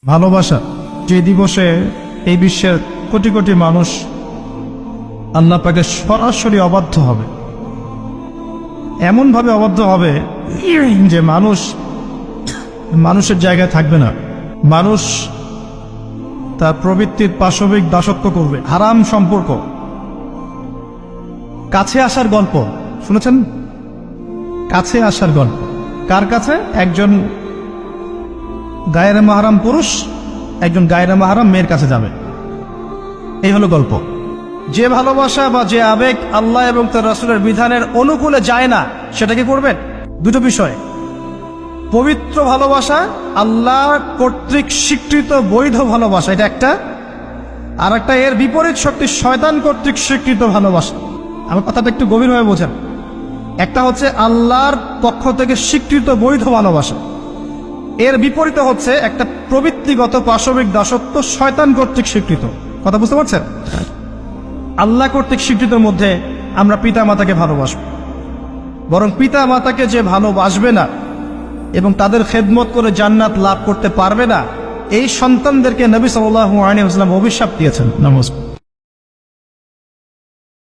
ভালোবাসা যে দিবসে এই বিশ্বের কোটি কোটি মানুষ আল্লাহ পাকে সরাসরি অবাধ্য হবে, এমনভাবে অবাধ্য হবে যে মানুষের জায়গায় থাকবে না। মানুষ তার প্রবৃত্তির পাশবিক দাসত্ব করবে। হারাম সম্পর্ক, কাছে আসার গল্প শুনেছেন? কাছে আসার গল্প কার কাছে? একজন গায়রে মাহরাম পুরুষ একজন গায়রে মাহরাম মেয়ের কাছে যাবে, এই হলো গল্প। যে ভালোবাসা বা যে আবেগ আল্লাহ এবং তার রাসূলের বিধানের অনুকূলে যায় না, সেটা কি করবেন? দুটো বিষয়, পবিত্র ভালোবাসা, আল্লাহ কর্তৃক স্বীকৃত বৈধ ভালোবাসা, এটা একটা। আর একটা এর বিপরীত শক্তি, শয়তান কর্তৃক স্বীকৃত ভালোবাসা। আমার কথাটা একটু গভীরভাবে বোঝেন। একটা হচ্ছে আল্লাহর পক্ষ থেকে স্বীকৃত বৈধ ভালোবাসা, এর বিপরীতে হচ্ছে একটা প্রবৃত্তিগত পাশবিক দাসত্ব, শয়তান কর্তৃক স্বীকৃত। কথা বুঝতে পারছেন? আল্লাহ কর্তৃক স্বীকৃতের মধ্যে আমরা পিতা মাতাকে ভালোবাসব, বরং পিতা মাতাকে যে ভালোবাসবে না এবং তাদের খেদমত করে জান্নাত লাভ করতে পারবে না, এই সন্তানদেরকে নবী সাল্লাল্লাহু আলাইহি ওয়াসাল্লাম অভিশাপ দিয়েছেন। নমস্কার।